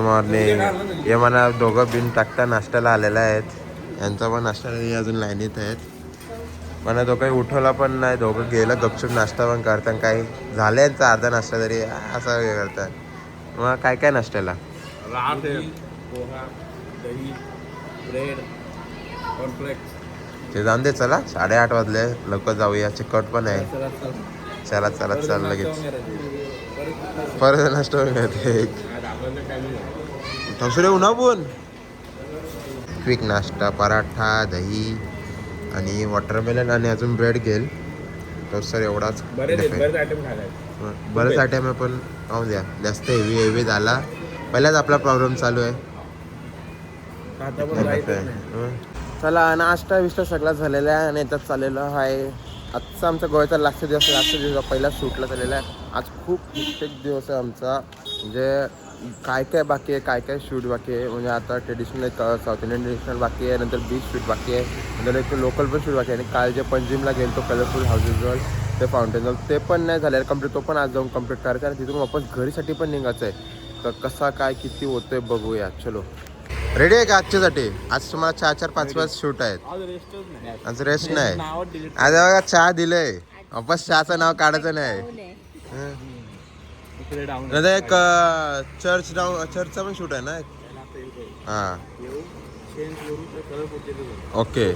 Morning. हे म्हणा दोघं बिन टाकता नाश्त्याला आलेला आहेत. यांचा पण नाश्त्याला अजून लाईनीत आहेत. मला दोघंही उठवला पण नाही. दोघं गेलं गपचूप नाश्ता पण करतात. काही झालं यांचा अर्धा नाश्ता तरी असं हे करतात. मग काय काय नाश्त्याला पोहा, दही, ब्रेड, कॉर्नफ्लेक्स. ते जाऊन दे. चला 8:30 वाजले. लवकर जाऊया. चिकट पण आहे. चला चला चल लगेच. परत नाश्ता मिळते. थोडे उन्हा पण क्विक नाश्ता, पराठा, दही आणि वॉटरमेलन आणि अजून ब्रेड घेईल. तर सर एवढाच. बरेच आयटम आहे पण पाहू द्या. जास्त हेवी झाला. पहिलाच आपला प्रॉब्लेम चालू आहे. चला नाश्ता विष्टा सगळा झालेला आहे आणि याच्यात चाललेलं आहे. आजचा आमचा गोव्याचा लास्ट दिवस पहिला शूटला झालेला आहे. आज खूप प्रत्येक दिवस आहे आमचा. म्हणजे काय बाकी आहे, काय शूट बाकी आहे. म्हणजे आता ट्रेडिशनल एक साऊथ इंडियन ट्रेडिशनल बाकी आहे. नंतर बीच शूट बाकी आहे. नंतर एक लोकल पण शूट बाकी आहे. आणि काल जे पंजिमला गेलो तो कलरफुल हाऊसेसवर ते फाउंटेन ते पण नाही झालेलं कम्प्लीट. तो पण आज जाऊन कम्प्लीट करायचा आणि तिथून वापस घरीसाठी पण निघायचं आहे. तर कसा काय किती होतंय बघूया. चलो रेडी आहे का आजच्यासाठी? आज तुम्हाला 4-5 शूट आहेत. आज रेस्ट नाही. आज बघा चहा दिलंय. वापस चहाचं नाव काढायचं नाही. एक चर्चचा पण शूट आहे ना. हां ओके.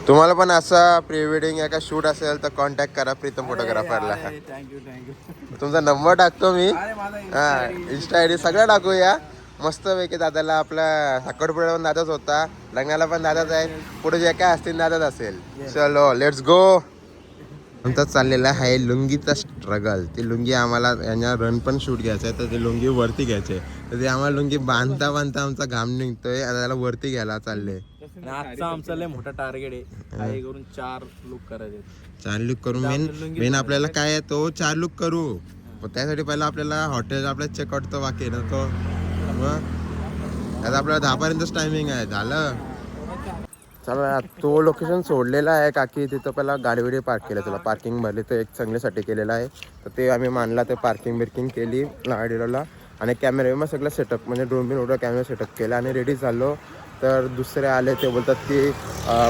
तुम्हाला पण असा प्री वेडिंग या का शूट असेल तर कॉन्टॅक्ट करा प्रीतम फोटोग्राफरला. तुमचा नंबर टाकतो मी. हां इंस्टा ID सगळं टाकूया. मस्तपैकी दादाला आपला साखरपुड्याला पण दादाच होता. लग्नाला पण दादाच आहे. पुढे जे काय असतील दादाच असेल. चलो लेट्स गो. आमचा चाललेला आहे लुंगीचा स्ट्रगल. ती लुंगी आम्हाला यांना रन पण शूट घ्यायचं आहे. तर ती लुंगी वरती घ्यायची आहे. तर ते आम्हाला लुंगी बांधता आमचा घाम निघतोय. आता त्याला वरती घ्यायला चालले. आजचा आमचा लय मोठा टार्गेट आहे. करून 4 लुक करायचे. 4 लुक करू. मेन आपल्याला काय आहे तो 4 लुक करू. त्यासाठी पहिला आपल्याला हॉटेल आपल्याला चेकआउट तर बाकी ना तो. मग आता आपल्याला 10 पर्यंतच टायमिंग आहे. झालं. चला तो लोकेशन सोडलेला आहे काकी. तिथं पहिला गाडी पार्क केलं. तुला पार्किंग भरली तर एक चांगल्यासाठी केलेलं आहे. तर ते आम्ही मानला ते पार्किंग केली गाडीला. आणि कॅमेरा मग सगळं सेटअप म्हणजे ड्रोन बिन कॅमेरा सेटअप केला आणि रेडी झालो. तर दुसरे आले ते बोलतात की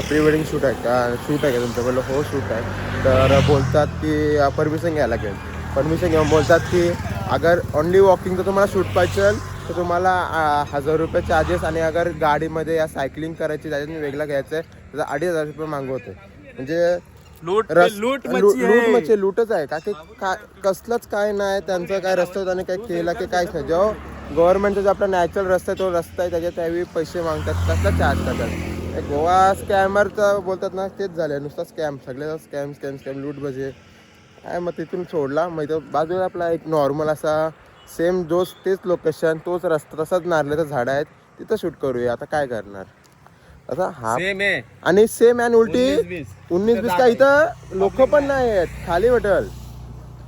प्री वेडिंग शूट आहे का तुमचं? बोललं हो शूट आहे. तर बोलतात की परमिशन घ्यायला लागेल. परमिशन घेऊन बोलतात की अगर ओनली वॉकिंग तर तुम्हाला शूट पाहिजे तर तुम्हाला 1000 रुपये चार्जेस. आणि अगर गाडीमध्ये या सायकलिंग करायची त्याच्यात वेगळा घ्यायचं आहे तर 2500 रुपये मागवते. म्हणजे लूटच आहे का की कसलंच काय नाही. त्यांचं काय रस्ता आणि काय केला की काय जेव्हा गव्हर्नमेंटचा जो आपला नॅचरल रस्ता आहे तो रस्ता आहे त्याच्यात त्यावेळी पैसे मागतात. कसला चार्ज करतात. गोवा स्कॅमरचं बोलतात ना तेच झालं. नुसता स्कॅम सगळे स्कॅम लूट बजे काय. मग तिथून सोडला. मग इथं बाजूला आपला एक नॉर्मल असा सेम तेच लोकेशन तोच रस्ता तसाच नारळाचं झाड आहेत तिथं शूट करूया. आता काय करणार. आता हा आणि सेम आणि उलटी 19-20 का इथं लोक पण नाही आहेत. खाली भेटल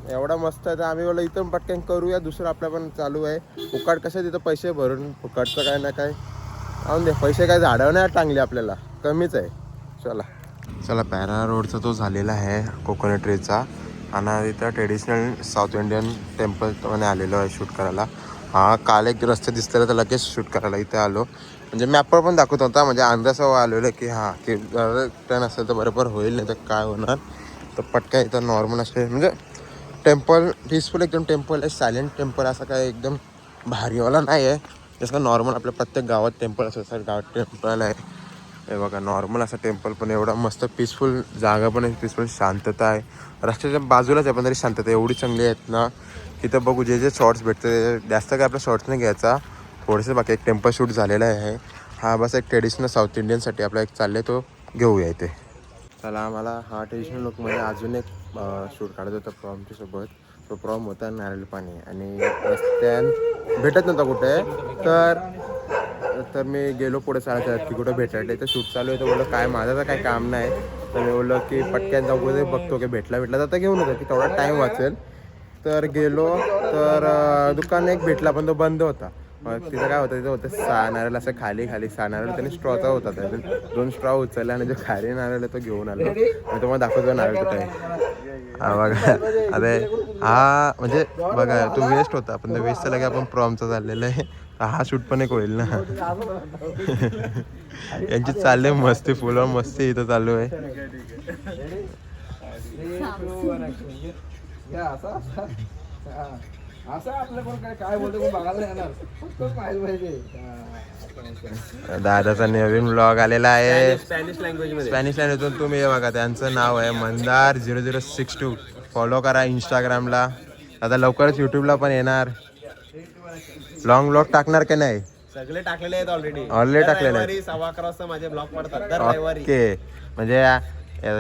एवढा मस्त आहे. तर आम्ही बोललो इथं पटकन करूया. दुसरं आपल्या पण चालू आहे. फुकाट कसं तिथं पैसे भरून फुकाटचं काय ना काय आणून दे. पैसे काय झाडं नाही टांगले आपल्याला कमीच आहे. चला पॅरा रोडचा तो झालेला आहे कोकोनट ट्रीचा. आणि इथं ट्रेडिशनल साऊथ इंडियन टेम्पलमध्ये आलेलो आहे शूट करायला. हा काल एक रस्ते दिसलेला तर लगेच शूट करायला इथे आलो. म्हणजे मॅपवर पण दाखवत होता. म्हणजे अंदाजावर आलेलं की हां की टर्न असेल तर बरोबर होईल. नाही तर काय होणार. तर पटका इथं नॉर्मल असे म्हणजे टेम्पल पीसफुल एकदम टेम्पल आहे. सायलेंट टेम्पल असं काय एकदम भारीवाला नाही आहे. जसं का नॉर्मल आपल्या प्रत्येक गावात टेम्पल असं सर गावात टेम्पल आहे. हे बघा नॉर्मल असं टेम्पल पण एवढा मस्त पीसफुल जागा पण आहे. पीसफुल शांतता आहे. रस्त्याच्या बाजूलाच आहे पण तरी शांतता एवढी चांगली आहेत ना. तिथं बघू जे शॉर्ट्स भेटते जास्त काय आपल्या शॉर्ट्स नाही घ्यायचा. थोडंसं बाकी एक टेम्पल शूट झालेला आहे. हा बस एक ट्रेडिशनल साऊथ इंडियनसाठी आपला एक चालले तो घेऊया इथे. चला आम्हाला हा ट्रेडिशनल लुकमध्ये अजून एक शूट काढत होता प्रॉमच्या सोबत. तो प्रॉम होता नारळ पाणी आणि रस्त्यात भेटत नव्हता कुठे. तर मी गेलो पुढे चालायचं की कुठं भेटायला. तर शूट चालू आहे. तर बोललो काय माझं तर काय काम नाही. तर मी बोललो की पटक्यान जाऊ कुठे बघतो की भेटला तर आता घेऊन होतो की तेवढा टाईम वाचेल. तर गेलो तर दुकान एक भेटला पण तो बंद होता. मग तिथं काय होतं, तिथं होतं 6 नारळ असं खाली 6 नारळ त्यांनी स्ट्रॉचा होता, त्याने 2 स्ट्रॉ उचलला आणि जो खाली नारळ तो घेऊन आलो. मी तुम्हाला दाखवतो नारळ कुठे आहे. हा बघा, अरे हा म्हणजे बघा तो वेस्ट होता, पण तो वेस्टचा लगे आपण प्रॉमचा चाललेला आहे. हा शूट पण एक होईल ना. यांची चालले मस्ती, फुल ऑन मस्ती इथं चालू आहे. दादाचा नवीन ब्लॉग आलेला आहे स्पॅनिश लँग्वेज स्पॅनिश लँग्वेजतून. तुम्ही हे बघा, त्यांचं नाव आहे मंदार 0062. फॉलो करा इंस्टाग्रामला. आता लवकरच युट्यूबला पण येणार. लॉंग ब्लॉग टाकणार की नाही? सगळे टाकलेले आहेत ऑलरेडी टाकलेले आहेत. 11:15 वाजता माझे ब्लॉग पडतात दर रविवारी. ओके, म्हणजे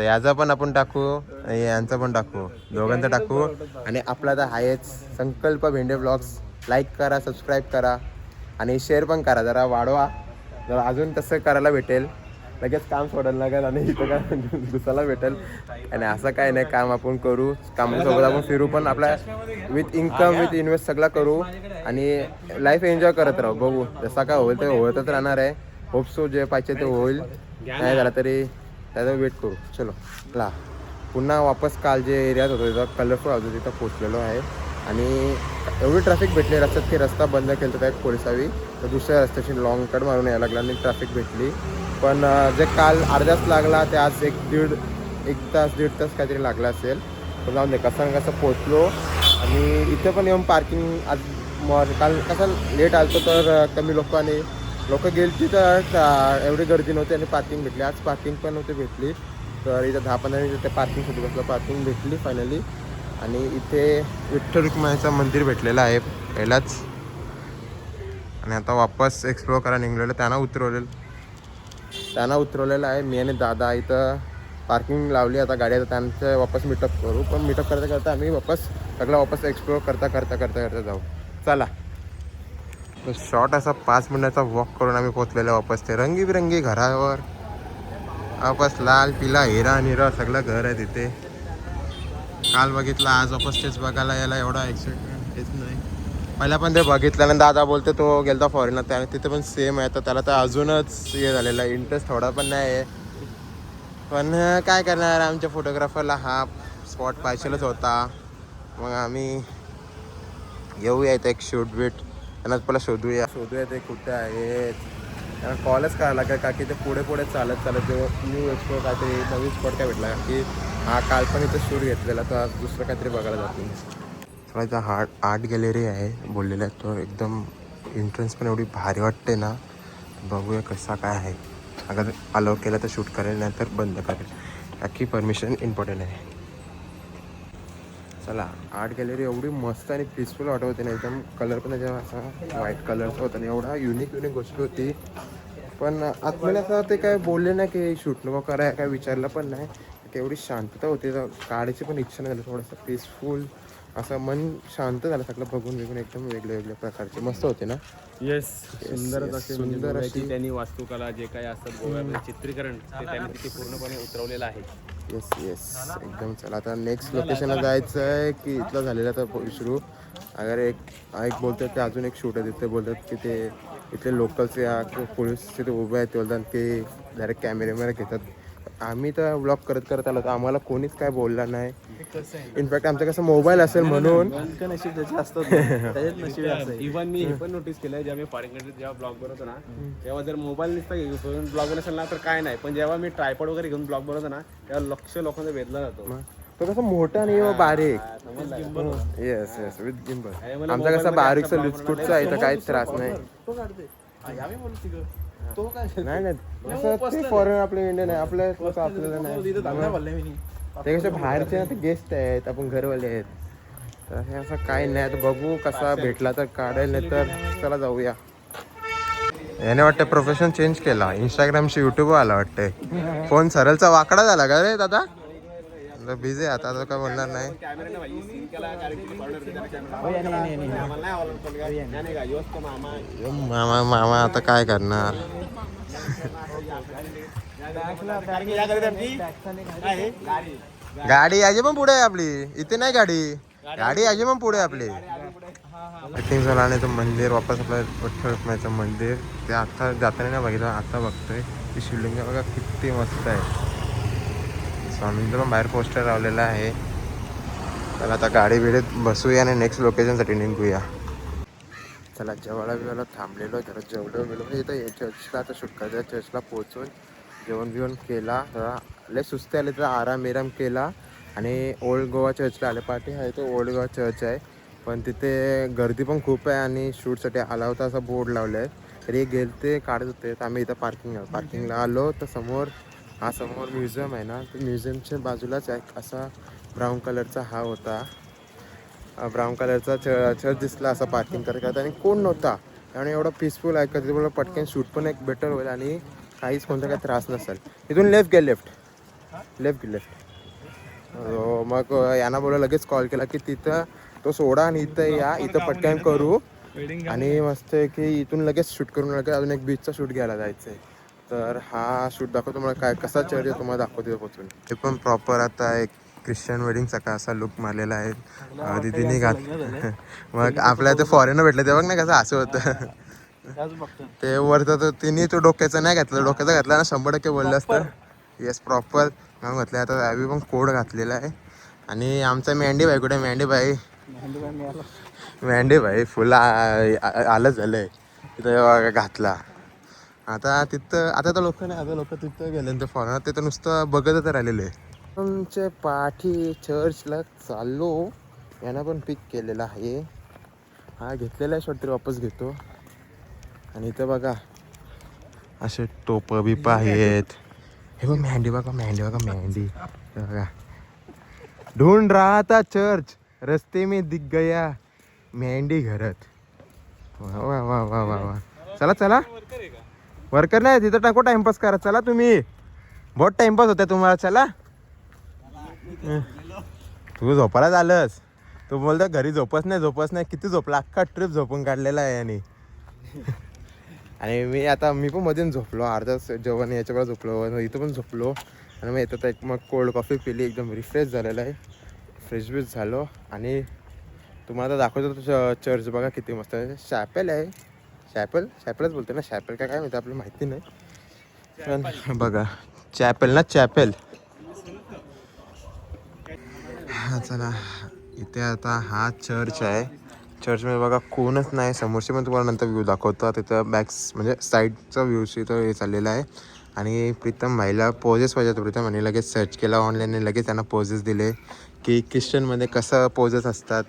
याचा पण आपण टाकू आणि यांचं पण टाकू, दोघांचं टाकू. आणि आपला तर आहेच संकल्प भेंडे ब्लॉग्स. लाईक करा, सबस्क्राईब करा आणि शेअर पण करा, जरा वाढवा. जरा अजून तसं करायला भेटेल, लगेच काम सोडायला लागेल आणि इथं काय घुसायला भेटेल. आणि असं काय नाही, काम आपण करू, कामासोबत आपण फिरू पण, आपला विथ इन्कम विथ इन्व्हेस्ट सगळं करू आणि लाईफ एन्जॉय करत राहू. बघू जसा काय होईल ते होतच राहणार आहे. होप सो, जे पाहिजे ते होईल, नाही झालं तरी त्याचा वेट करू. चलो ला पुन्हा वापस काल जे एरियात होतो तिथं कलरफुल होतो तिथं पोचलेलो आहे. आणि एवढी ट्रॅफिक भेटली रस्त्यात की रस्ता बंद केला होता एक पोलिसावी, तर दुसऱ्या रस्त्याची लॉंग कट मारून यायला लागला आणि ट्रॅफिक भेटली. पण जे काल अर्धा तास लागला ते आज 1 तास 1.5 तास काहीतरी लागला असेल. पण जाऊन दे, कसं ना कसं पोचलो. आणि इथे पण येऊन पार्किंग आज काल कसं लेट आलतो तर कमी लोक गेलती तर एवढी गर्दी नव्हती आणि पार्किंग भेटली. आज पार्किंग पण नव्हती भेटली, तर इथं 10-15 मिनिट ते पार्किंगसाठी बसलं. पार्किंग भेटली फायनली. आणि इथे विठ्ठल रुक्माईचं मंदिर भेटलेलं आहे पहिलाच. आणि आता वापस एक्सप्लोअर करायला निघलेलं. त्यांना उतरवलेलं आहे. मी आणि दादा इथं पार्किंग लावली आता गाडी. आता त्यांचं वापस मीटअप करू. पण मीटअप करता आम्ही वापस एक्सप्लोअर करता जाऊ. चला, तो शॉर्ट असा 5 मिनिटाचा वॉक करून आम्ही पोचलेलो वापस ते रंगीबिरंगी घरावर. वापस लाल पिला हिरा निरा सगळं घर आहे तिथे. काल बघितलं, आज वापस तेच बघायला यायला एवढा एक्साइटमेंट हेच नाही. पहिला पण ते बघितलं आणि दादा बोलते तो गेलता फॉरेनला, त्याने तिथे पण सेम आहे. तर त्याला तर अजूनच हे झालेलं आहे, इंटरेस्ट थोडा पण नाही आहे. पण काय करणार, आमच्या फोटोग्राफरला हा स्पॉट पाहिजेलच होता. मग आम्ही येऊया इथं एक शूट बीट. त्यांनाच पहिला शोधूया ते कुठे आहेत. त्यांना कॉलच करायला लागेल, का की ते पुढे चालत ते न्यू एक्सप्लोर काहीतरी नवीन स्पॉट काय भेटला की हा काल पण इथं शूट घेतलेला, तर आज दुसरं काहीतरी बघायला जातो. थोडा इथं आर्ट गॅलरी आहे बोललेला आहे तो. एकदम एंट्रन्स पण एवढी भारी वाटते ना. बघूया कसा काय आहे. अगर अलाउ केलं तर शूट करेल, नाही तर बंद करेल. बाकी परमिशन इम्पॉर्टंट आहे. चला, आर्ट गॅलरी एवढी मस्त आणि पीसफुल वाटत होती ना एकदम. कलर पण त्याच्या असा व्हाईट कलरचा होता आणि एवढा युनिक गोष्ट होती. पण आतमध्ये असं ते काय बोलले नाही की शूट नको कराय, काय विचारलं पण नाही. एवढी शांतता होती, काढायची पण इच्छा नाही झाली. थोडंसं पीसफुल असं मन शांत झालं सगळं बघून एकदम वेगळ्या प्रकारचे मस्त होते ना. येस, सुंदरच असे सुंदर अशी त्यांनी वास्तुकला जे काही असतात गोव्यामध्ये चित्रीकरण ते त्यांनी तिथे पूर्णपणे उतरवलेलं आहे. येस एकदम. चला आता नेक्स्ट लोकेशनला जायचं आहे की इथलं झालेलं तर विसरू. अगर एक बोलतात ते अजून एक शूट आहे तिथे. बोलतात की ते इथले लोकल्स या पोलीस तिथे उभे आहेत, ते बोलतात की डायरेक्ट कॅमेरे घेतात. आम्ही तर ब्लॉग करत आलो तर आम्हाला कोणीच काय बोलला नाही. इनफॅक्ट आमचं कसं मोबाईल असेल म्हणून इव्हन मी हे पण नोटीस केलंय, जेव्हा मी फॉरेन कंट्रीत जेव्हा ब्लॉग बनवतो ना, तेव्हा जर मोबाईल नुसतं ब्लॉग नसेल ना तर काय नाही, पण जेव्हा मी ट्रायपॉड वगैरे घेऊन ब्लॉग बनवतो ना तेव्हा लक्ष लोकांचा वेधला जातो. तो कसं मोठा आणि बारीक. Yes with gimbal. आमचा कसं बारीकचा लिपस्कुटचा आहे तर काहीच त्रास नाही. नाही फॉरेन आपले इंडियन आहे, आपल्याला नाही. ते कसे बाहेरचे ना ते गेस्ट आहेत, आपण घरवाले आहेत. तर हे असं काय नाही. तर बघू कसा भेटला तर काढेल, नाही तर चला जाऊया. याने वाटतं प्रोफेशन चेंज केला, इंस्टाग्रामशी युट्यूब आला वाटतंय. फोन सरळचा वाकडा झाला का रे दादा? बिझी आहे आता काय बोलणार नाही. मामा आता काय करणार. गाडी याची पण पुढे आहे आपली, इथे नाही गाडी याची पण पुढे आपली. पार्किंग झालं आणि तो मंदिर वापस आपलं विठ्ठल रखुमाईचं मंदिर ते आता जाताना नाही बघितलं, आता बघतोय. ती शिवलिंग बघा किती मस्त आहे. स्वामींचं पण बाहेर पोस्टर लावलेलं आहे. तर आता गाडी बिडीत बसूया आणि नेक्स्ट लोकेशनसाठी निघूया. चला जेवायला बिवायला थांबलेलो, जरा जेवलो गेलो म्हणजे इथं चर्चला आता शूट करायचं. चर्चला पोहोचून जेवण बिवण केला, जरा लय सुस्ती आले तर आराम विराम केला आणि ओल्ड गोवा चर्चला आले. पाठी आहे तो ओल्ड गोवा चर्च आहे, पण तिथे गर्दी पण खूप आहे आणि शूटसाठी आला होता असा बोर्ड लावला आहे. तरी गेलते काढत होते तर आम्ही इथं पार्किंगला आलो. तर समोर म्युझियम आहे ना, तर म्युझियमच्या बाजूलाच एक असा ब्राऊन कलरचा हा होता. ब्राऊन कलरचा चर्च दिसला असा पार्किंग करत आणि कोण नव्हता आणि एवढं पीसफुल आहे. कधी मला पटकन शूट पण एक बेटर होईल आणि काहीच कोणता काही त्रास नसेल. इथून लेफ्ट मग यांना बोला लगेच कॉल केला की तिथं तो सोडा आणि इथं या, इथं पटकन करू आणि मस्त आहे की इथून लगेच शूट करून लगेच अजून एक बीचचा शूट घ्यायला जायचं आहे. तर हा शूट दाखवतो मला काय कसा चर्च आहे तुम्हाला दाखवतो पोचून. ते पण प्रॉपर आता एक ख्रिश्चन वेडिंगचा का असा लुक मारलेला आहे दीदीने मग आपल्याला ते फॉरेनर भेटलं ते बघ ना कसं असं होतं. ते वरतं तिने तो डोक्याचं नाही घातलं, डोक्याचा घातला ना 100% बोललं असतं. येस प्रॉपर मग म्हटलं. आता आम्ही पण कोड घातलेला आहे आणि आमचा मेंढी भाई कुठे मेंढी भाई फुल आलं झालंय तिथं घातला. आता तिथं आता तर लोक नाही, आता लोक तिथं गेले ते फॉरेनर ते तर नुसतं बघतच राहिलेलं आहे. आमच्या पाठी चर्चला चाललो, यांना पण पिक केलेला आहे. हा घेतलेला आहे शॉट तरी वापस घेतो. आणि इथं बघा असे टोप बिप आहेत. हे बघ मेहंदी बघा बघा. ढूंढ रहा था चर्च रस्ते में दिख गया मेहंदी घरात. वा वा वा वा वा. चला वर्कर नाही तिथं टाको टाइमपास करा. चला तुम्ही बहुत टाइमपास होता तुम्हाला. चला तू झोपायला झालंस. तू बोलता घरी झोपच नाही. किती झोपला, अख्खा ट्रिप झोपून काढलेला आहे. आणि मी पण मधून झोपलो, अर्धा जेवण याच्यावर झोपलो, इथं पण झोपलो. आणि मग येतं एक मग कोल्ड कॉफी पिली, एकदम रिफ्रेश झालेला आहे. फ्रेश झालो आणि तुम्हाला दाखवतो चर्च बघा किती मस्त आहे. शॅपेल आहे, शॅपेलच बोलते ना, शॅपेल काय माहिती आपल्याला माहिती नाही. पण बघा चॅपेल. हा चला इथे आता हा चर्च आहे. चर्चमध्ये बघा कोणच नाही. समोरचे पण तुम्हाला नंतर व्ह्यू दाखवतो. तिथं बॅक्स म्हणजे साईडचा व्ह्यूज इथं हे चाललेला आहे. आणि प्रीतम भाईला पोजेस पाहिजे होते. प्रीतम आणि लगेच सर्च केला ऑनलाईन आणि लगेच त्यांना पोजेस दिले की ख्रिश्चनमध्ये कसं पोजेस असतात.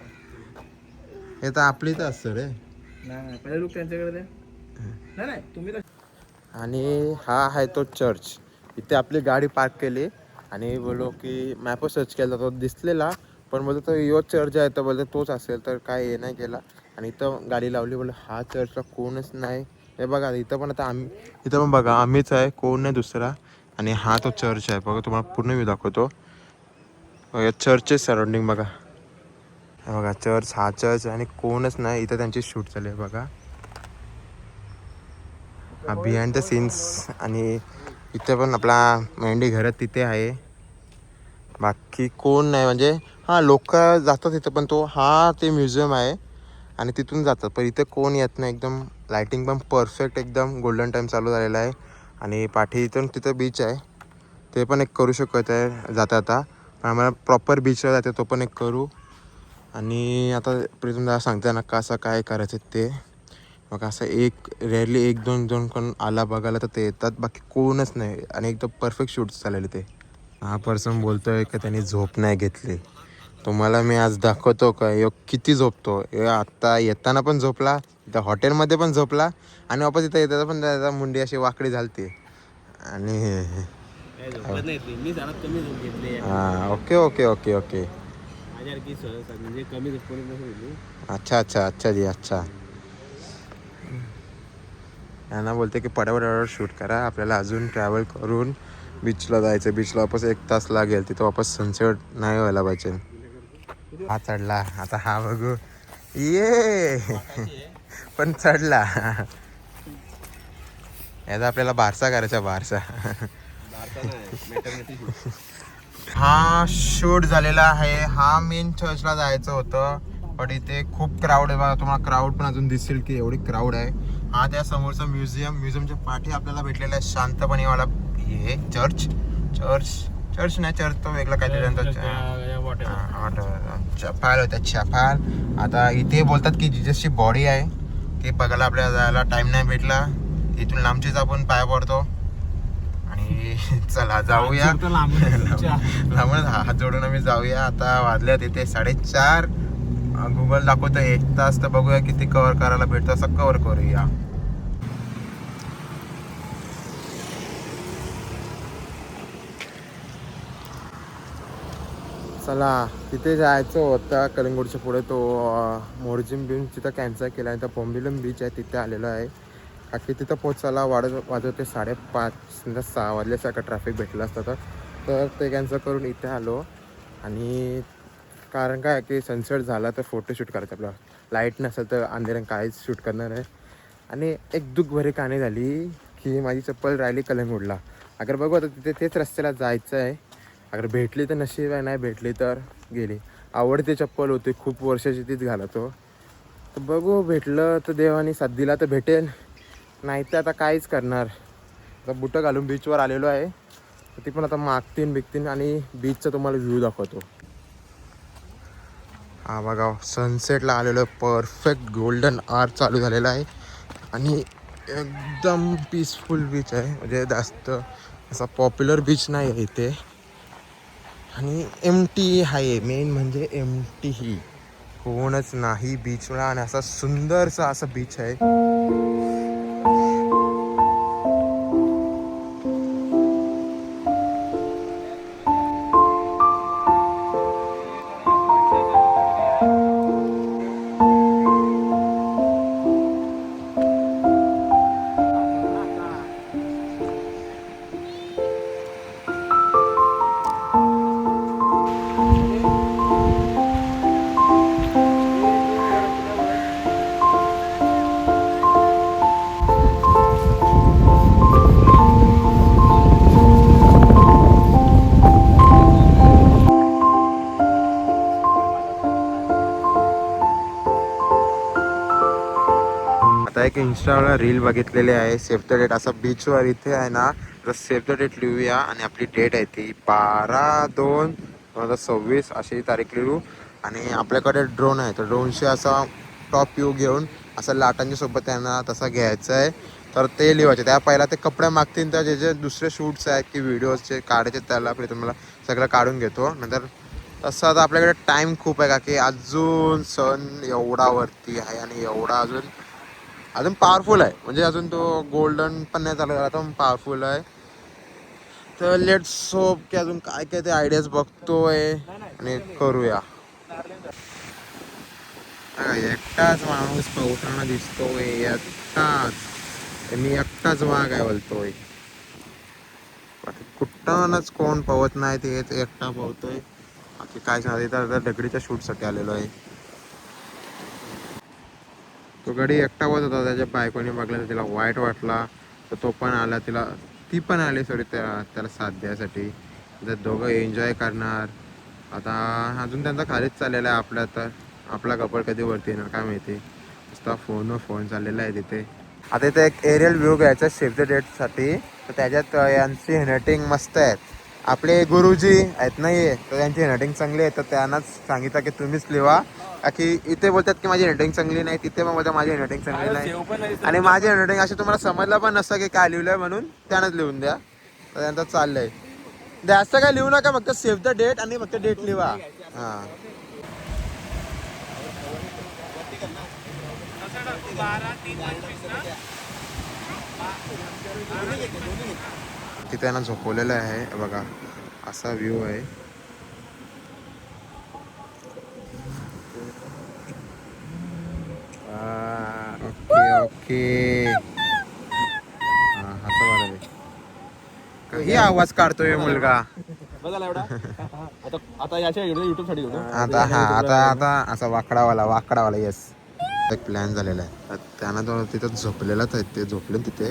हे तर आपली तर असतं रे. पहिले लोक त्यांच्याकडे नाही तुम्ही. आणि हा आहे तो चर्च. इथे आपली गाडी पार्क केली आणि बोलो की मॅपवर सर्च केला तो दिसलेला, पण बोलतो तो यो चर्च आहे तर बोलतो तोच असेल. तर काय हे नाही केला आणि इथं गाडी लावली. बोललो हा चर्चला कोणच नाही. हे बघा इथं पण आता इथं पण बघा आम्हीच आहे, कोण नाही दुसरा. आणि हा तो चर्च आहे बघा. तुम्हाला पूर्ण व्ह्यू दाखवतो. चर्चचे सराउंडिंग बघा. बघा चर्च, हा चर्च आणि कोणच नाही. इथं त्यांची शूट चालू आहे बघा. हा बिहाइंड द सीन्स. आणि इथे पण आपला मेंढी घरात तिथे आहे. बाकी कोण नाही म्हणजे हां लोक जातात तिथं, पण ते म्युझियम आहे आणि तिथून जातात. पण इथे कोण येत नाही. एकदम लायटिंग पण परफेक्ट, एकदम गोल्डन टाईम चालू झालेला आहे. आणि पाठी इथून तिथं बीच आहे, ते पण एक करू शकत आहे जाता. पण आम्हाला प्रॉपर बीचला जाते तो पण एक करू. आणि आता तुम्हाला सांगते ना कसं काय करायचं ते. मग असं रेअरली एक दोन कोण आला बघायला तर ते येतात, बाकी कोणच नाही. आणि एकदम परफेक्ट शूट्स चाललेले ते. हा पर्सन बोलतोय की त्यांनी झोप नाही घेतली. तुम्हाला मी आज दाखवतो का किती झोपतो. आत्ता येताना पण झोपला, इथं हॉटेलमध्ये पण झोपला आणि वापस इथं येतात पण त्याचा मुंडी अशी वाकडी झालती. आणि हां ओके. अच्छा. यांना बोलते की पटापट शूट करा, आपल्याला अजून ट्रॅव्हल करून बीचला जायचं. बीचला वापस 1 तास लागेल. तिथं वापस सनसेट नाही व्हायला पाहिजे. हा चढला आता, हा बघू पण चढला. याचा आपल्याला बारसा करायचा, बारसा. हा शूट झालेला आहे. हा मेन चर्चला जायचं होतं पण इथे खूप क्राऊड आहे बघा. तुम्हाला क्राऊड पण अजून दिसेल की एवढी क्राऊड आहे. हा त्या समोरचा म्युझियमच्या पाठी आपल्याला भेटलेला आहे शांतपणेवाला हे चर्च नाही, चर्च तो वेगळा काहीतरी चपाल होत्या चपाल. आता इथे बोलतात की जिजसची बॉडी आहे ते बघायला आपल्याला जायला टाइम नाही भेटला. इथून लांबचीच आपण पाय पडतो आणि चला जाऊया. लांबूनच हात जोडून आम्ही जाऊया. आता वाजल्यात इथे 4:30. गुगल दाखवतं 1 तास, तर बघूया किती कव्हर करायला भेटतं. असं कव्हर करूया. चला तिथे जायचं होतं कलिंगूटच्या पुढे. तो मोरजिम बीच तिथं कॅन्सल केला आहे. तर पोंबिलम बीच आहे तिथे आलेलो आहे. बाकी तिथं पोचायला वाजवते 5:30 6 वाजल्यासारखं ट्रॅफिक भेटलं असतं तर ते कॅन्सल करून इथे आलो. आणि कारण काय की सनसेट झाला तर फोटोशूट करायचं आपलं. लाईट नसेल तर अंधेऱ्यानं काहीच शूट करणार आहे. आणि एक दुःख भरी कहाणी झाली की माझी चप्पल राहिली कलिंगूटला. अगर बघू आता तिथे तेच रस्त्याला जायचं आहे. अगर भेटली तर नशीब आहे, नाही भेटली तर गेली. आवडती चप्पल होती, खूप वर्षाची तीच घालतो. तर बघू भेटलं तर देवाने साथ दिला तर भेटेल, नाही तर आता काहीच करणार. आता बुटं घालून बीचवर आलेलो आहे. ती पण आता बिकतीन आणि बीचचा तुम्हाला व्ह्यू दाखवतो. हा बघा सनसेटला आलेलो आहे. परफेक्ट गोल्डन आवर चालू झालेला आहे आणि एकदम पीसफुल बीच आहे. म्हणजे जास्त असा पॉप्युलर बीच नाही आहे इथे. आणि एमटी आहे, मेन म्हणजे एमटी ही कोणच नाही बीचला. आणि असा सुंदरसा असं बीच आहे. आता एक इंस्टाला रील बघितलेली आहे, सेव्ह द डेट असं बीचवर इथे आहे ना. तर सेव्ह द डेट लिहूया आणि आपली डेट आहे ती 12/2/2026 अशी तारीख लिहू. आणि आपल्याकडे ड्रोन आहे तर ड्रोनशी असा टॉप व्ह्यू घेऊन असं लाटांच्या सोबत त्यांना तसा घ्यायचं आहे. तर ते लिवायचे. त्या पहिला ते कपडे मागतील तर जे जे दुसरे शूट्स आहेत की व्हिडिओजचे काढायचे त्याला पहिले तुम्हाला सगळं काढून घेतो. नंतर तसं आता आपल्याकडे टाईम खूप आहे का की अजून सण एवढा वरती आहे आणि एवढा अजून पॉवरफुल आहे. म्हणजे अजून तो गोल्डन पण नाही चालू झाला, पण पॉवरफुल आहे. तर लेट्स होप की अजून काय काय ते आयडियाज बघतोय आणि करूया. एकटाच माणूस पवताना दिसतोय, एकटाच. मी एकटाच वाघ आहे बोलतोय. कुठनच कोण पवत नाही, तेच एकटा पवतोय. बाकी काय सांगते तर दगडीच्या शूटसाठी आलेलो आहे. तो गडी एकटा होत होता. त्याच्या बायकोने बघला तर तिला वाईट वाटला. तर तो पण आला, ती पण आली सॉरी त्याला साथ द्यायसाठी. तर दोघं एन्जॉय करणार. आता अजून त्यांचा खालीच चाललेला आहे. आपला कपल कधी वरती येणार काय माहिती. नुसता फोन चाललेला आहे तिथे. आता इथे एक एरियल व्ह्यू घ्यायचा सेव्ह द डेटसाठी. तर त्याच्यात यांची हँडरायटिंग मस्त आहे. आपले गुरुजी आहेत नाही तर त्यांची हँडरायटिंग चांगली आहे. तर त्यांनाच सांगितलं की तुम्हीच लिहा. की इथे बोलतात की माझी हँडरायटिंग चांगली नाही, तिथे पण बोलतात माझी हँडरायटिंग चांगली नाही. आणि माझी हँडरायटिंग अशी तुम्हाला समजलं पण नसतं की काय लिहिलंय म्हणून त्यानंच लिहून द्या. तर त्यांचं चाललंय. जास्त काय लिहू नका, फक्त सेव्ह द डेट आणि फक्त डेट लिहा. हां तिथे त्यांना झोपवलेलं आहे बघा. असा व्ह्यू आहे. ओके असं बरं. काही आवाज काढतोय मुलगा. आता याच्या युट्यूब साठी आता असा वाकडावाला येस. एक प्लॅन झालेला आहे. तर त्यांना तो तिथं झोपलेलाच आहे. ते झोपले तिथे.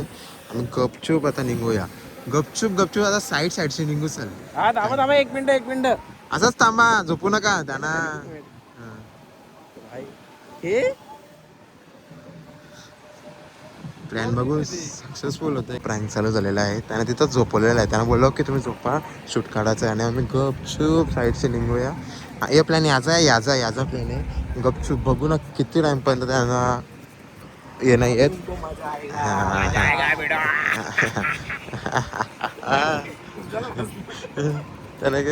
आणि गपचूप आता निघूया. गपचूप आता साईडशी निघू चल. थांबा 1 मिनिट असंच थांबा, झोपू नका त्यांना. हे प्लॅन बघू सक्सेसफुल होतं. प्रँक चालू झालेला आहे. त्याने तिथं झोपवलेलं आहे. त्यानं बोललो की तुम्ही झोपा, शूट काढायचं आहे. आणि आम्ही गपचूप साईडचे निघूया. हे प्लॅन याचा प्लॅन आहे. गपचूप बघू ना किती टाईमपर्यंत त्यांना ये नाही येत. त्याने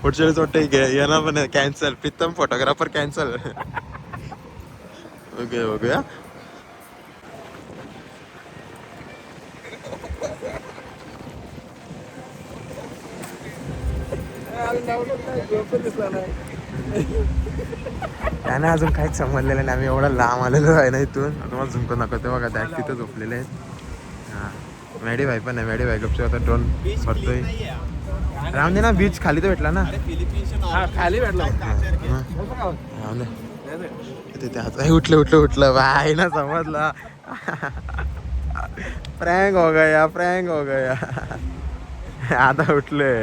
पुढच्या वेळेस वाटतं येणार पण cancel. Pritam photographer cancel. Okay बघूया. त्याने अजून काहीच समजलेलं नाही. आम्ही एवढा लांब आलेलो आहे ना इथून. तुम्हाला झुंकून दाखवते बघा. बॅग तिथं झोपलेले आहेत. हां मॅडी भाई पण आहे. मॅडी भाई गपचूप आता ड्रोन भरतोय. राहून दे ना. बीच खाली तर भेटला ना. खाली भेटला. राहून दे. तिथे आता उठलं भाई ना समजला. प्रँक हो गया. आता उठले.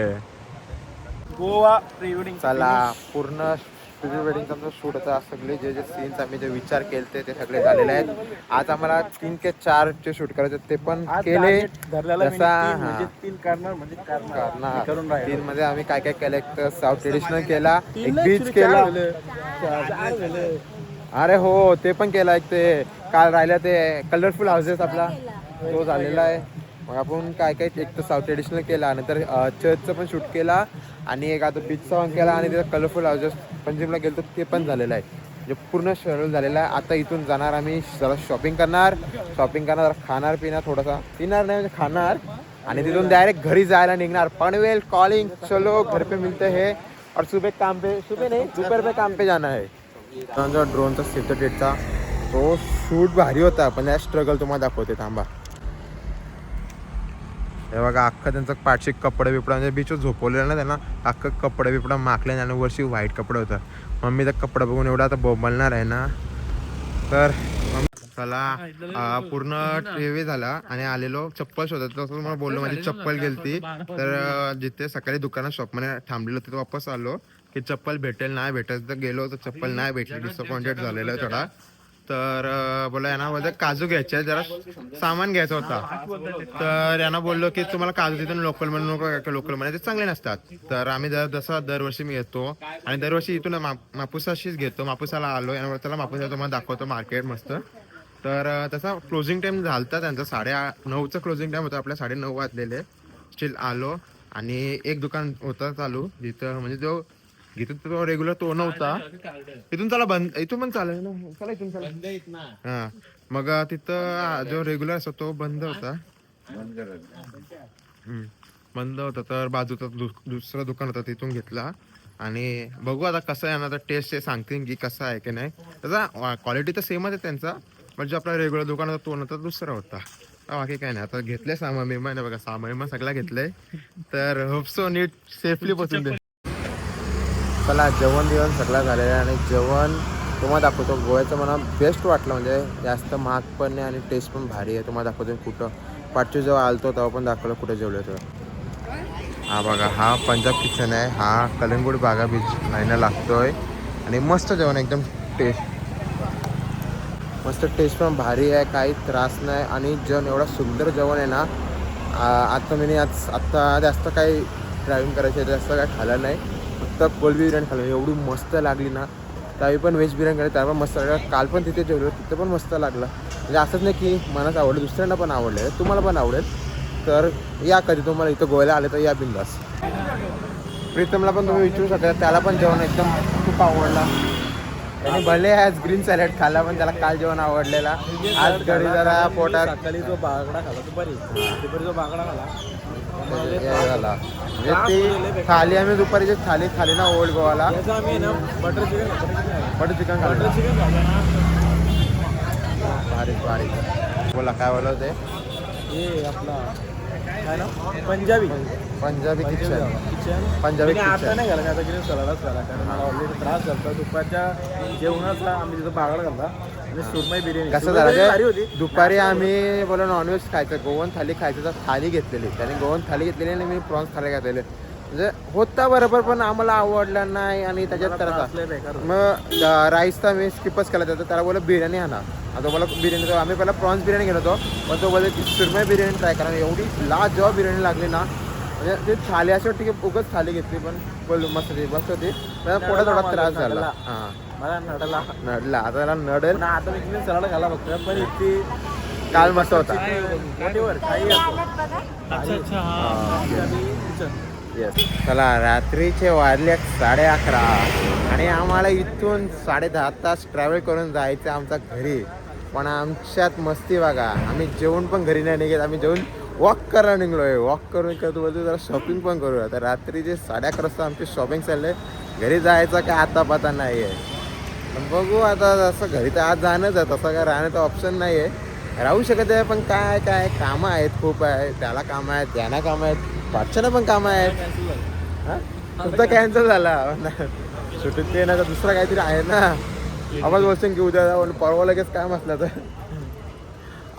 गोवा प्री वेडिंग चला पूर्ण प्री वेडिंगचा शूट होता. सगळे जे सीन्स आम्ही जे विचार केले ते सगळे झालेले आहेत. आज आम्हाला 3 ते 4 चे शूट करायचे ते पण केले. जसा 3 करणार 3 मध्ये आम्ही काय काय केलं. एक तर साऊथ ट्रेडिशनल केला, एक बीच केला. अरे हो ते पण केला. एक ते काल राहिलं ते कलरफुल हाऊसेस आपला तो झालेला आहे. मग आपण काय काय एक तर साऊथ ट्रेडिशनल केला, नंतर चर्चचं पण शूट केला आणि एक आता बीचचा पण केला आणि तिथं कलरफुल हाऊसेस पंजिमला गेलो ते पण झालेलं आहे. म्हणजे पूर्ण शेड्यूल झालेलं आहे. आता इथून जाणार आम्ही जरा शॉपिंग करणार जरा खाणार पिणार थोडासा. पिणार नाही म्हणजे खाणार आणि तिथून डायरेक्ट घरी जायला निघणार. पनवेल कॉलिंग चलो घर पे मिलते हैं और दोपहर पे काम पे जाना है. जो ड्रोनचा सिद्धटेटचा तो शूट भारी होता पण या स्ट्रगल तुम्हाला दाखवते. थांबा हे बघा. अख्खा त्यांचं पाठशी कपडे बिपडा म्हणजे बीचवर झोपवलेलं ना त्यांना. अख्खं कपडे बिपडा माखले आणि वर्षी व्हाईट कपडे होतं. मम्मी तर कपडा बघून एवढा आता बोंबलणार आहे ना. तर चला पूर्ण टीव्ही झाला आणि आलेलो चप्पल शोधत. तसं मला बोललो माझी चप्पल गेलती. तर जिथे सकाळी दुकानात शॉपमध्ये थांबलेलो तिथे वापस आलो की चप्पल भेटेल नाही भेटेल. तर गेलो तर चप्पल नाही भेटली. डिसअपॉइंटेड झालेलं आहे थोडा. तर बोला यांना बोलतो काजू घ्यायचे जरा सामान घ्यायचा होता. तर यांना बोललो की तुम्हाला काजू तिथून लोकल म्हणून नको. लोकल म्हणे ते चांगले नसतात. तर आम्ही जसं दरवर्षी मी येतो आणि दरवर्षी इथून मापुसाशीच घेतो. मापुसाला आलो यांना त्याला मापुसा तुम्हाला दाखवतो मार्केट मस्त. तर तसा क्लोजिंग टाइम झालता त्यांचा 9:30चा क्लोजिंग टाइम होता. आपल्या 9:30 वाजलेले. स्टील आलो आणि एक दुकान होतं चालू जिथं म्हणजे जो इथून तो रेग्युलर तो नव्हता. इथून चला बंद. इथून पण चालेल ना. चला इथून चला. हा मग तिथं जो रेग्युलर असतो तो बंद होता. बंद होता. तर बाजूचा दुसरं दुकान होतं तिथून घेतला आणि बघू आता कसं आहे ना. आता टेस्ट ते सांगतील की कसं आहे की नाही. त्याचा क्वालिटी तर सेमच आहे त्यांचा. पण जो आपला रेग्युलर दुकान होता तो नंतर दुसरा होता. बाकी काय नाही. आता घेतलंय सामान मेहमान बघा. सामान सगळं घेतलंय. तर होपसो नीट सेफली पोचून दे. चला जेवण बिवण सगळं झालेलं आहे आणि जेवण तुम्हाला दाखवतो. गोव्याचं मला बेस्ट वाटलं म्हणजे जास्त महाग पण नाही आणि टेस्ट पण भारी आहे. तुम्हाला दाखवतो कुठं पाठची जेव्हा आलतो तेव्हा पण दाखवलं कुठं जेवलं होतं. हा बघा हा पंजाब किचन आहे. हा कलिंगूट बागा बीच लाईनला लागतोय आणि मस्त जेवण एकदम मस्त टेस्ट पण भारी आहे. काही त्रास नाही आणि जेवण एवढं सुंदर जेवण आहे ना. आता मी आत्ता जास्त काही ड्रायव्हिंग करायचं आहे जास्त काही खाल्लं नाही. फक्त कोलबी बिर्याणी खाल्लं एवढी मस्त लागली ना. त्यावेळी पण व्हेज बिर्याणी खाल्ली त्यावर मस्त लागलं. काल पण तिथे जेवलो तिथे पण मस्त लागलं. म्हणजे असंच नाही की मलाच आवडलं दुसऱ्यांना पण आवडलं तुम्हाला पण आवडेल. तर या कधी तुम्हाला इथं गोव्याला आले तर या बिंदास. प्रीतमला पण तुम्ही विचारू शकता. त्याला पण जेवण एकदम खूप आवडलं. त्याने भले आज ग्रीन सॅलड खाल्ला पण त्याला काल जेवण आवडलेला. आज घरी जरा पोटात सकाळी जो बागडा खाला दुपारी जो बागडा खाला झाला. म्हणजे ती थाली आम्ही दुपारी जे थाली खाली ना ओल्ड गोवाला बटर चिकन बारीक बारीक. बोला काय बोला ते. हे आपला काय ना पंजाबी किचन. आता नाही घाला आता गेले सलाडच घाला. कारण मला ऑलरेडी त्रास झाला दुपारच्या जेवणातला. आम्ही तिथं बागड घालता आणि सुरमई बिर्याणी कसं झालं दुपारी आम्ही बोला नॉनव्हेज खायचं गोवन थाली खायचं तर थाली घेतलेली. त्याने गोवन थाली घेतलेली आणि मी प्रॉन्स थाली घातलेले. म्हणजे होता बरोबर पण आम्हाला आवडला नाही आणि त्याच्यात करायचा मग राईसचा मी स्किपच केला त्याचा त्याला बोला बिर्याणी आणा आता मला बिर्याणी आम्ही पहिला प्रॉन्स बिर्याणी घेत होतो पण तो बोलतो की सुरमई बिर्याणी ट्राय करा एवढी जेव्हा बिर्याणी लागली ना म्हणजे ते थाली अशी वाटते की उगाच थाली घेतली पण बोल मस्त होती मस्त होती पोटात थोडा त्रास झाला हां मला नडला आता त्याला नडेल आता मी सलाड घाला फक्त पण इतकी काल मस्त होता येस चला रात्रीचे वाजले 11:30 आणि आम्हाला इथून 10.5 तास ट्रॅव्हल करून जायचं आमच्या घरी पण आमच्यात मस्ती बघा आम्ही जेवण पण घरी नाही निघत आम्ही जेवण वॉक करायला निघलोय वॉक करून करतो बोलतो जरा शॉपिंग पण करूया आता रात्रीचे 11:30 वाजता आमची शॉपिंग चालले घरी जायचं काय आता पता नाही आहे पण बघू आता जसं घरी तर आज जाणंच आहे तसं काय राहण्याचं ऑप्शन नाही आहे राहू शकत आहे पण काय काय कामं आहेत खूप आहे त्याला कामं आहेत त्यांना कामं आहेत पाचशेनं पण कामं आहेत हां तुमचा कॅन्सल झाला सुट्टीत ते ना तर दुसरं काहीतरी आहे ना आवाज बोलशील की उद्या जाऊन परवा लगेच काम असलं तर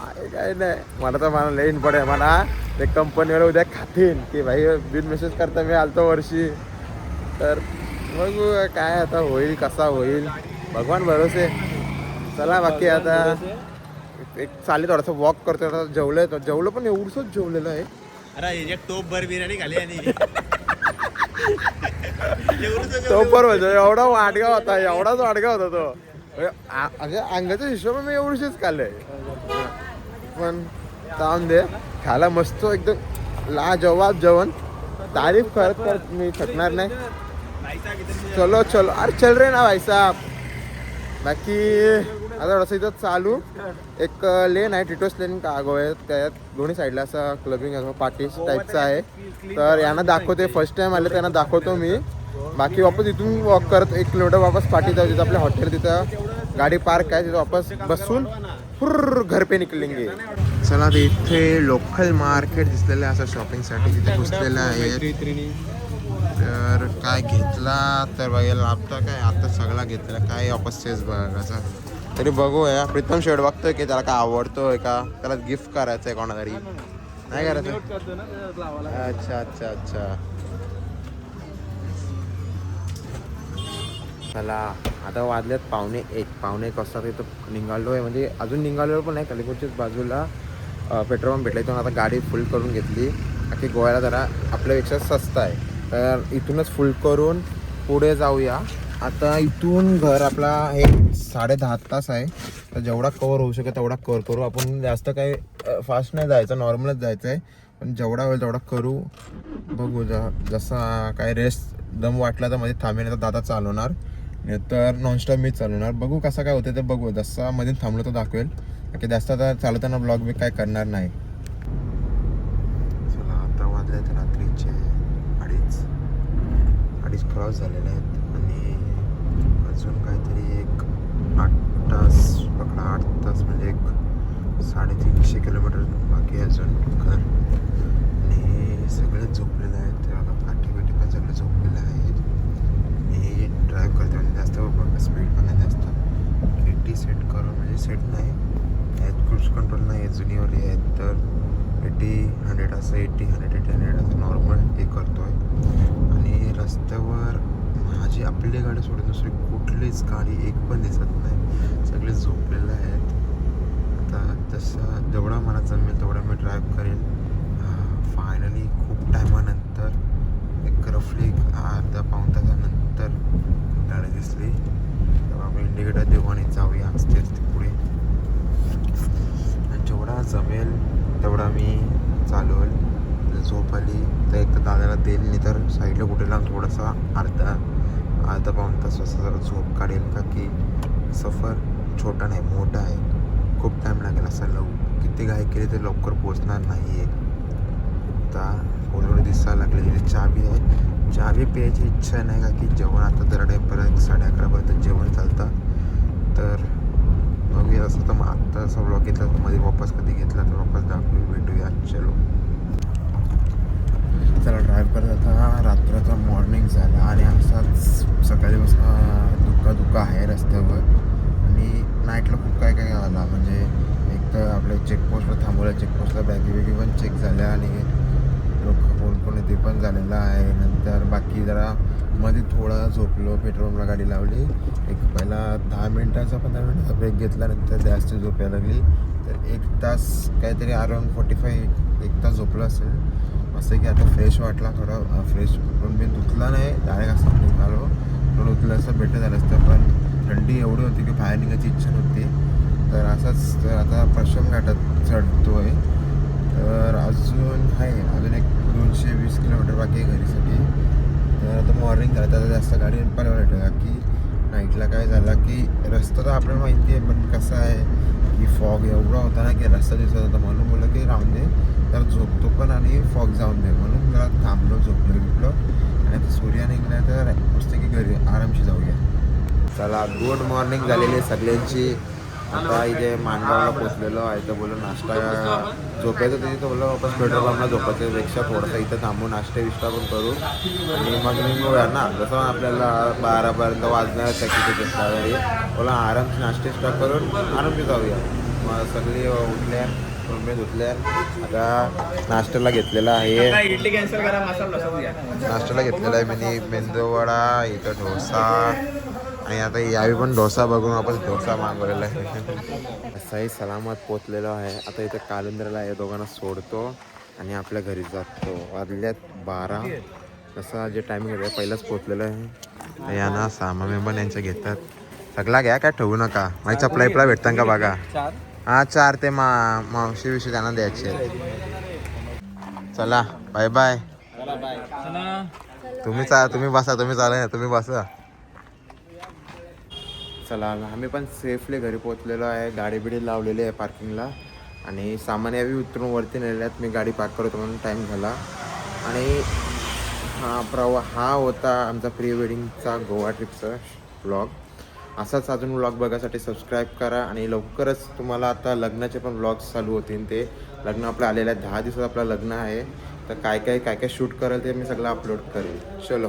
आहे काय नाही मला लेन पडेल मला ते कंपनीवर उद्या खातील की भाई बिन मेसेज करता मी आलतो वर्षी तर बघू काय आता होईल कसा होईल भगवान भरोसे चला बाकी आता एक चालेल थोडंसं वॉक करतो आता जेवलं पण एवढंच जेवलेलं आहे अरे टोप भर बिर्याणी खाली आणि तो बरोबर एवढा वाटगा होता एवढाच वाटगा होता तो अंगाच्या हिशोबाने मी एवढीच खाल्लंय पण जाऊन दे खायला मस्त एकदम लाजवाब जेवण तारीफ करत मी थकणार नाही चलो अरे चल रे ना भाई साहब बाकी आता थोडंसं इथं चालू एक लेन आहे टिटोस लेन कागो आहे त्यात दोन्ही साईडला असं क्लबिंग असं पार्टी टाईपचं आहे तर यांना दाखवते फर्स्ट टाइम आले त्यांना दाखवतो मी बाकी वापस इथून वॉक करत 1 किलोमीटर वापस पार्टी जाऊ तिथं आपल्या हॉटेल तिथं गाडी पार्क आहे तिथं वापस बसून फुर्र घर पे निकलेंगे चला ते इथे लोकल मार्केट दिसलेलं आहे असं शॉपिंगसाठी तिथे घुसलेलं आहे तर काय घेतला तर बघायला लागतं काय आता सगळा घेतलेला काय वापस तेच बघायचा तरी बघूया प्रीतम शेड बघतोय की त्याला काय आवडतोय का त्याला गिफ्ट करायचं आहे कोणातरी नाही करायचं अच्छा चला आता वाजल्यात 1:45 वाजता तिथं निघालो आहे म्हणजे अजून निघालो पण नाही कलिकोटच्याच बाजूला पेट्रोल पंप भेटला इथून आता गाडी फुल करून घेतली की गोव्याला जरा आपल्यापेक्षा स्वस्त आहे तर इथूनच फुल करून पुढे जाऊया आता इथून घर आपला हे 10.5 तास आहे तर जेवढा कवर होऊ शकेल तेवढा कवर करू आपण जास्त काही फास्ट नाही जायचं नॉर्मलच जायचं आहे पण जेवढा होईल तेवढा करू बघू जसा काय रेस्ट दम वाटला तर मध्ये थांबेन तर दादा चालवणार नाही तर नॉनस्टॉप मीच चालवणार बघू कसं काय होतं ते बघू जसा मध्ये थांबलो तर दाखवेल की जास्त आता चालवताना ब्लॉग मी काय करणार नाही चला आता वाजले तर रात्रीचे 2:30 क्रॉस झालेले आहेत आणि अजून काहीतरी एक 8 तास पकडा 8 तास म्हणजे एक 350 किलोमीटर बाकी अजून घर आणि सगळे झोपलेले आहेत आता पाठी पण सगळे झोपलेले आहेत मी ड्राईव्ह करते म्हणजे जास्त स्पीड पण नाही जास्त 80 सेट करून म्हणजे सेट नाही यात क्रूज कंट्रोल नाही आहे जुनीवाली आहेत तर 80-100 असं 80-100 असं नॉर्मल हे करतो आहे आणि रस्त्यावर माझी आपली गाडी सोडून दुसरी कुठलीच गाडी एक पण दिसत नाही सगळे झोपलेले आहेत आता तसं जेवढा मला जमेल तेवढा मी ड्राईव्ह करेल फायनली खूप टायमानंतर एक रफली अर्धा-पाऊण तासानंतर गाडी दिसली तेव्हा आपण इंडिकेटर देऊ आणि जाऊया असते पुढे जेवढा जमेल तेवढा मी चालवेल झोप आली तर एक तर दादाला देईल नाही तर साईडला कुठे लावून थोडासा अर्धा-पाऊण तास असं जरा झोप काढेल का की सफर छोटा नाही मोठा आहे खूप टाईम लागेल असं किती घाई केली तर लवकर पोचणार नाही आहे आता थोडं दिसायला लागले इथे चाबी प्यायची इच्छा नाही का की जेवण आता जरा टाईमपर्यंत 11:30पर्यंत जेवण चालतं तर बघूया असं तर मग आत्ता असा ब्लॉग घेतला तर मध्ये वापस कधी घेतला तर वापस दाखवू भेटूया चलो चला ड्राईव्ह करत आता रात्राचा मॉर्निंग झाला आणि असाच सकाळीपासून धुका आहे रस्त्यावर आणि नाईटला खूप काय आला म्हणजे एक तर आपल्या चेकपोस्टला थांबवलं चेकपोस्टला बॅगी पण चेक झाल्या आणि लोक कोण आहे ते पण झालेलं आहे. नंतर बाकी जरा मध्ये थोडा झोपलो, पेट्रोलला गाडी लावली, एक पहिला 10 मिनिटाचा 15 मिनिटाचा ब्रेक घेतला, नंतर जास्त झोप यायला लागली. तर 1 तास काहीतरी अराउंड 45 1 तास झोपलं असेल. असं की आता फ्रेश वाटला, थोडा फ्रेश पण मी धुतला नाही, डायरेक्ट असं निघालो. थोडं उतलं असं बेटर झालं असतं, पण थंडी एवढी होती की बाहेर निघायची इच्छा नव्हती. तर असंच तर आता पश्चिम घाटात चढतो आहे. तर अजून एक 220 किलोमीटर बाकी आहे घरीसाठी. तर आता मॉर्निंग झालं, तर जास्त गाडी परवडत की नाईटला काय झालं की रस्ता तर आपल्याला माहिती आहे, पण कसं आहे की फॉग एवढा होता ना की रस्ता दिसत होता. म्हणून बोललं की राहून दे, तर झोपतो पण आणि फॉग जाऊन दे, म्हणून जरा थांबलो, झोपलो आणि आता सूर्य निघला तर मस्त की घरी आरामशी जाऊया. चला, गुड मॉर्निंग झालेली सगळ्यांची. आता इथे माणगावला पोचलेलो आहे. तर बोललो नाश्ता झोपायचं तिथे, तर बोललो वापस पेट्रोल पंपला झोपायच्यापेक्षा थोडंसं इथं थांबून नाश्ता विष्टा पण करू आणि मग निघूया ना. जसं आपल्याला 12पर्यंत वाजणार तिथे घरी, बोला आरामची नाश्ता करून आरामशी जाऊया. मग सगळी उठल्या, रुमे धुतल्या. आता नाश्त्याला घेतलेला आहे, इडली कॅन्सल करा, मसाला नाश्त्याला घेतलेला आहे मी मेंदूवडा, इथं डोसा, आणि आता यावी पण डोसा बघून आपण डोसा मागवलेला आहे. असाही सलामत पोचलेलो आहे. आता इथे कालिंद्रला आहे, दोघांना सोडतो आणि आपल्या घरी जातो. वाजल्यात 12. तसा जे टायमिंग आहे पहिलाच पोचलेलं आहे. यांना सामान पण यांच्या घेतात. सगळा घ्या, काय ठेवू नका. माझ्या चपला भेटतात का बघा. हा 4 ते मावशी विषयी त्यांना द्यायचे. चला बाय बाय. तुम्ही बसा, तुम्ही चाला, तुम्ही बसा. चला, आम्ही पण सेफली घरी पोहोचलेलो आहे. गाडी बिडी लावलेली आहे पार्किंगला आणि सामान यावी उतरून वरती नेल्यात. मी गाडी पार्क करतो म्हणून टाईम झाला. आणि हा होता आमचा प्री वेडिंगचा गोवा ट्रिपचा व्लॉग. असाच अजून व्लॉग बघायसाठी सबस्क्राईब करा. आणि लवकरच तुम्हाला आता लग्नाचे पण व्लॉग्स चालू होतील. ते लग्न आपलं आलेलं आहे, 10 दिवसात आपलं लग्न आहे. तर काय काय शूट करेल ते मी सगळं अपलोड करेल. चलो.